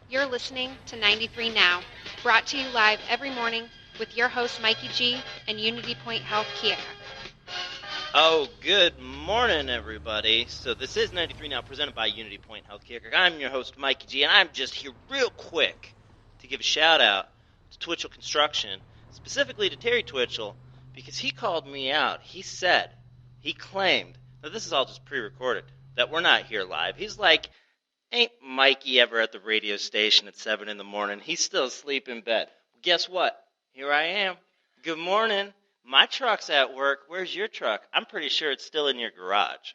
You're listening to 93 Now, brought to you live every morning with your host Mikey G and Unity Point Health Keokuk. Oh, good morning, everybody. So this is 93 Now, presented by Unity Point Health Keokuk. I'm your host, Mikey G, and I'm just here real quick to give a shout-out to Twitchell Construction, specifically to Terry Twitchell, because he called me out. He claimed, now this is all just pre-recorded, that we're not here live. He's like, ain't Mikey ever at the radio station at 7 in the morning? He's still asleep in bed. Well, guess what? Here I am. Good morning. My truck's at work. Where's your truck? I'm pretty sure it's still in your garage.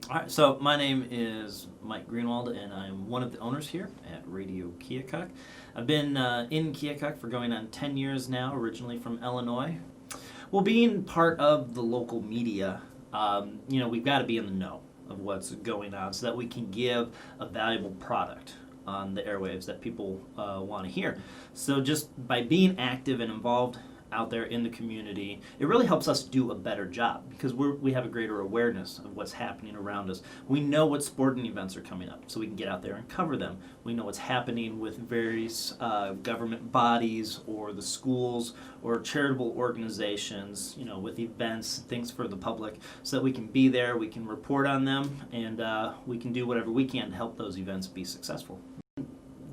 All right, so my name is Mike Greenwald, and I'm one of the owners here at Radio Keokuk. I've been in Keokuk for going on 10 years now, originally from Illinois. Well, being part of the local media, we've got to be in the know of what's going on so that we can give a valuable product on the airwaves that people want to hear. So just by being active and involved out there in the community, it really helps us do a better job because we have a greater awareness of what's happening around us. We know what sporting events are coming up, so we can get out there and cover them. We know what's happening with various government bodies or the schools or charitable organizations, with events, things for the public, so that we can be there, we can report on them, and we can do whatever we can to help those events be successful.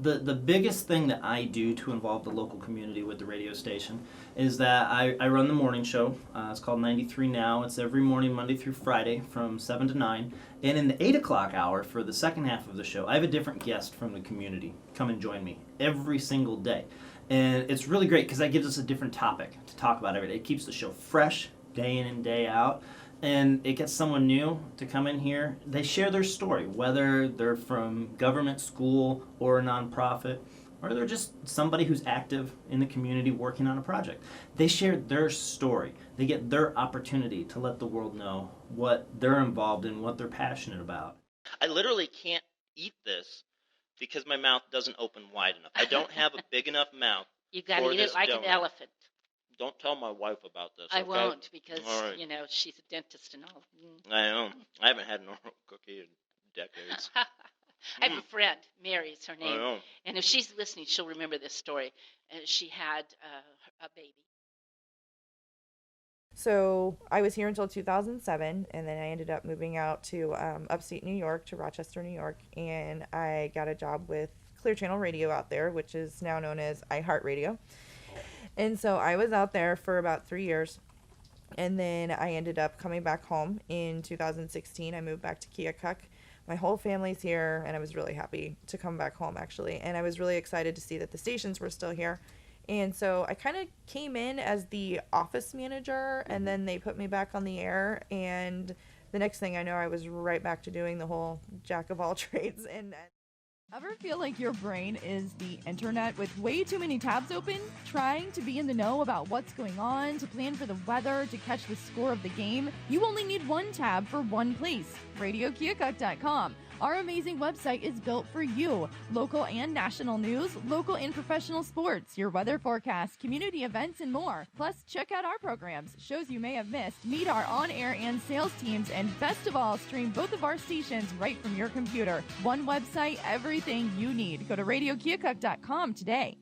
The biggest thing that I do to involve the local community with the radio station is that I run the morning show. It's called 93 Now. It's every morning, Monday through Friday from 7 to 9. And in the 8 o'clock hour for the second half of the show, I have a different guest from the community come and join me every single day. And it's really great because that gives us a different topic to talk about every day. It keeps the show fresh day in and day out. And it gets someone new to come in here. They share their story, whether they're from government, school, or a nonprofit, or they're just somebody who's active in the community working on a project. They share their story. They get their opportunity to let the world know what they're involved in, what they're passionate about. I literally can't eat this because my mouth doesn't open wide enough. I don't have a big enough mouth. You got to eat it like an elephant. Don't tell my wife about this. I okay? won't because, right. She's a dentist and all. I know. I haven't had an oral cookie in decades. I have a friend, Mary's her name. I know. And if she's listening, she'll remember this story. She had a baby. So I was here until 2007, and then I ended up moving out to upstate New York, to Rochester, New York, and I got a job with Clear Channel Radio out there, which is now known as iHeartRadio. And so I was out there for about 3 years, and then I ended up coming back home in 2016. I moved back to Keokuk. My whole family's here, and I was really happy to come back home, actually. And I was really excited to see that the stations were still here. And so I kind of came in as the office manager, and then they put me back on the air. And the next thing I know, I was right back to doing the whole jack of all trades. And ever feel like your brain is the internet with way too many tabs open? Trying to be in the know about what's going on, to plan for the weather, to catch the score of the game? You only need one tab for one place, RadioKeokuk.com. Our amazing website is built for you. Local and national news, local and professional sports, your weather forecast, community events, and more. Plus, check out our programs, shows you may have missed, meet our on-air and sales teams, and best of all, stream both of our stations right from your computer. One website, everything you need. Go to RadioKeokuk.com today.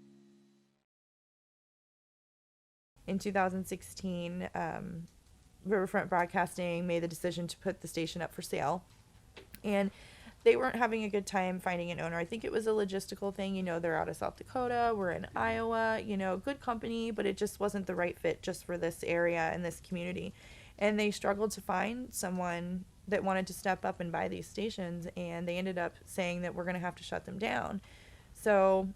in 2016, Riverfront Broadcasting made the decision to put the station up for sale. And they weren't having a good time finding an owner. I think it was a logistical thing. They're out of South Dakota. We're in Iowa. Good company, but it just wasn't the right fit just for this area and this community. And they struggled to find someone that wanted to step up and buy these stations. And they ended up saying that we're going to have to shut them down. So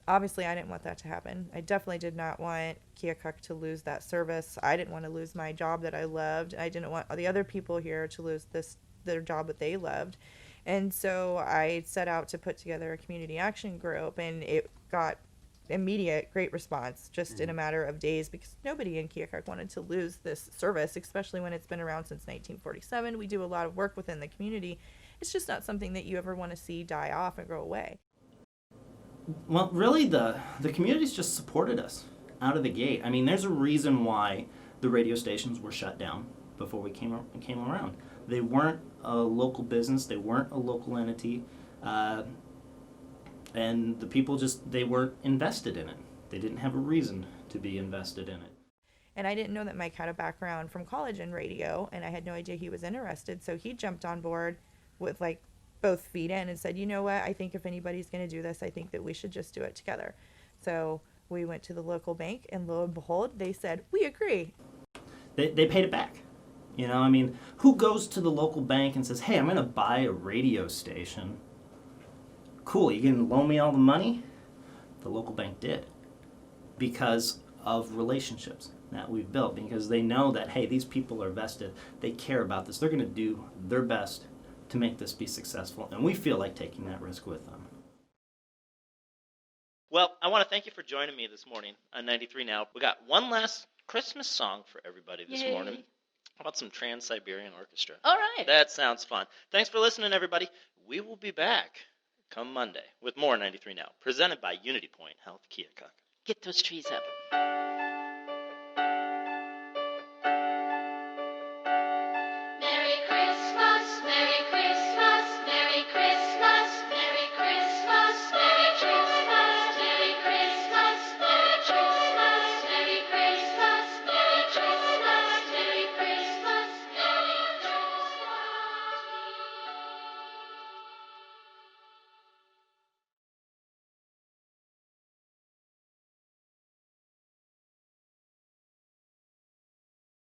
obviously I didn't want that to happen. I definitely did not want Keokuk to lose that service. I didn't want to lose my job that I loved. I didn't want the other people here to lose their job that they loved. And so I set out to put together a community action group, and it got immediate great response just in a matter of days, because nobody in Keokuk wanted to lose this service, especially when it's been around since 1947. We do a lot of work within the community. It's just not something that you ever want to see die off and go away. Well, really, the community's just supported us out of the gate. I mean, there's a reason why the radio stations were shut down before we came around. They weren't a local business. They weren't a local entity. And the people they weren't invested in it. They didn't have a reason to be invested in it. And I didn't know that Mike had a background from college in radio, and I had no idea he was interested. So he jumped on board with like both feet in and said, you know what, I think if anybody's going to do this, I think that we should just do it together. So we went to the local bank, and lo and behold, they said, we agree. They paid it back. You know, I mean, who goes to the local bank and says, hey, I'm going to buy a radio station? Cool, you going to loan me all the money? The local bank did, because of relationships that we've built, because they know that, hey, these people are vested, they care about this, they're going to do their best to make this be successful, and we feel like taking that risk with them. Well, I want to thank you for joining me this morning on 93 Now. We got one last Christmas song for everybody this Yay. morning. How about some Trans-Siberian Orchestra? All right. That sounds fun. Thanks for listening, everybody. We will be back come Monday with more 93 Now, presented by Unity Point Health Keokuk. Get those trees up.